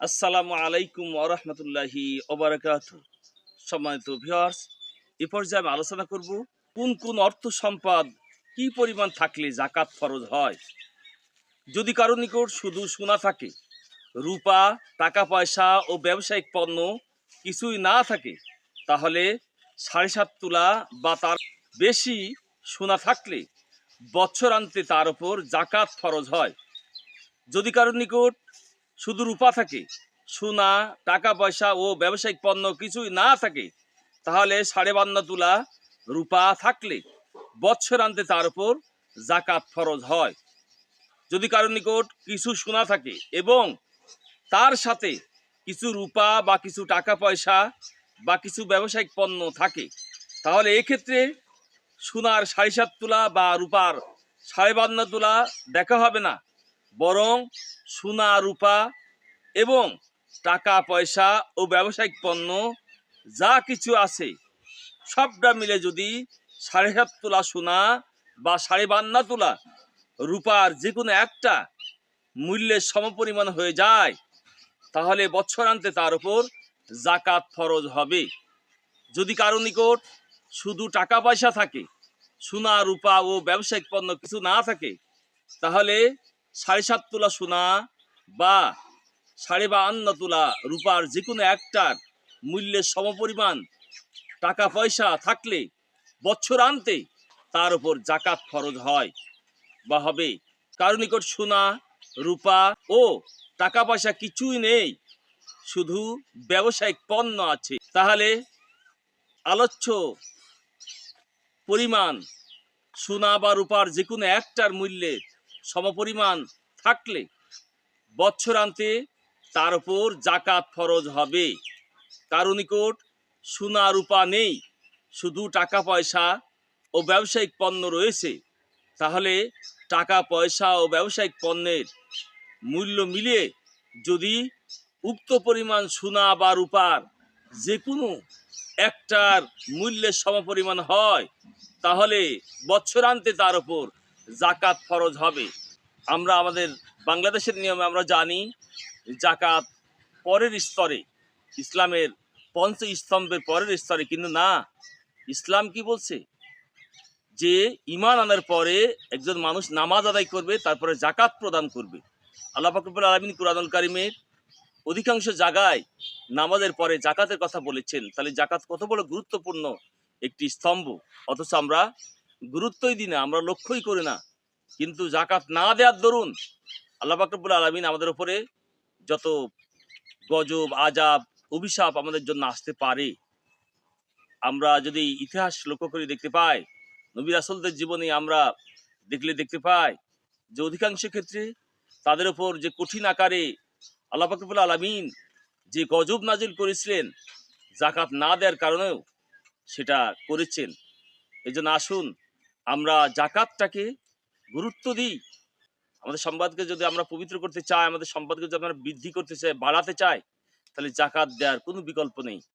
আসসালামু আলাইকুম ওয়া রাহমাতুল্লাহি ওয়া বারাকাতুহু। সম্মানিত ভিউয়ার্স, এ পর্যায়ে আমি আলোচনা করব কোন কোন অর্থ সম্পদ কি পরিমাণ থাকলে যাকাত ফরজ হয়। যদি কারো নিকট শুধু সোনা থাকে, রূপা, টাকা পয়সা ও ব্যবসায়িক পণ্য কিছুই না থাকে, তাহলে 7.5 তোলা বা তার বেশি সোনা থাকলে বৎসরান্তে তার উপর যাকাত ফরজ হয়। যদি কারো নিকট শুধু রূপা থাকে, সোনা, টাকা পয়সা ও ব্যবসায়িক পণ্য কিছুই না থাকে, তাহলে 52.5 তোলা রূপা থাকলে বৎসরান্তে তার উপর যাকাত ফরজ হয়। যদি কারো নিকট কিছু সোনা থাকে এবং তার সাথে কিছু রূপা বা কিছু টাকা পয়সা বা কিছু ব্যবসায়িক পণ্য থাকে, তাহলে এক্ষেত্রে সোনার 7.5 তোলা বা রূপার 52.5 তোলা দেখা হবে না, বরং সোনা, রূপা এবং টাকা পয়সা ও ব্যবসায়িক পণ্য যা কিছু আছে সবটা মিলে যদি 7.5 তোলা সোনা বা 52.5 তোলা রূপার যে কোনো একটা মূল্যের সমপরিমাণ হয়ে যায়, তাহলে বৎসরান্তে তার উপর যাকাত ফরজ হবে। যদি কারো নিকট শুধু টাকা পয়সা থাকে, সোনা, রূপা ও ব্যবসায়িক পণ্য কিছু না থাকে, তাহলে 7.5 তোলা সোনা বা 52.5 তোলা রূপার যে কোনো একটার মূল্যের সমপরিমাণ টাকা পয়সা থাকলে বৎসরান্তে তার উপর যাকাত ফরজ হয় বা হবে। কারো নিকট সোনা, রূপা ও টাকা পয়সা কিছুই নেই, শুধু ব্যবসায়িক পণ্য আছে, তাহলে আলোচ্য পরিমাণ সোনা বা রূপার যে কোনো একটার মূল্যের সমপরিমাণ থাকলে বৎসরান্তে তার উপর যাকাত ফরজ হবে। কারো নিকট সোনা, রূপা নেই, শুধু টাকা পয়সা ও ব্যবসায়িক পণ্য রয়েছে, তাহলে টাকা পয়সা ও ব্যবসায়িক পণ্যের মূল্য মিলিয়ে যদি উক্ত পরিমাণ সোনা বা রূপার যে কোনো একটার মূল্যের সমপরিমাণ হয়, তাহলে বৎসরান্তে তার উপর যাকাত ফরজ হবে। আমরা আমাদের বাংলাদেশের নিয়মে আমরা জানি যাকাত পরের স্তরে, ইসলামের পঞ্চ স্তম্ভের পরের স্তরে, কিন্তু না, ইসলাম কি বলছে যে ঈমান আনার পরে একজন মানুষ নামাজ আদায় করবে, তারপরে যাকাত প্রদান করবে। আল্লাহ পাক রব্বুল আলামিন কুরআনুল কারীমের অধিকাংশ জায়গায় নামাজের পরে যাকাতের কথা বলেছেন। তাহলে যাকাত কত বড় গুরুত্বপূর্ণ একটি স্তম্ভ, অথচ আমরা গুরুত্বই দিই না, আমরা লক্ষ্যই করি না। কিন্তু যাকাত না দেওয়ার দরুন আল্লাহ পাক রব্বুল আলামিন আমাদের উপরে যত গজব, আযাব, অভিশাপ আমাদের জন্য আসতে পারে। আমরা যদি ইতিহাস লক্ষ্য করে দেখতে পাই, নবী রাসূলদের জীবনে আমরা দেখতে পাই যে অধিকাংশ ক্ষেত্রে তাদের উপর যে কঠিন আকারে আল্লাহ পাক রব্বুল আলামিন যে গজব নাজিল করেছিলেন, যাকাত না দেওয়ার কারণেও সেটা করেছেন। এজন্য আসুন আমরা যাকাতটাকে গুরুত্ব দিই। আমাদের সম্পদকে যদি আমরা পবিত্র করতে চাই, আমাদের সম্পদকে যদি আমরা বৃদ্ধি করতে চাই, বাড়াতে চাই, তাহলে যাকাত দেওয়ার কোনো বিকল্প নেই।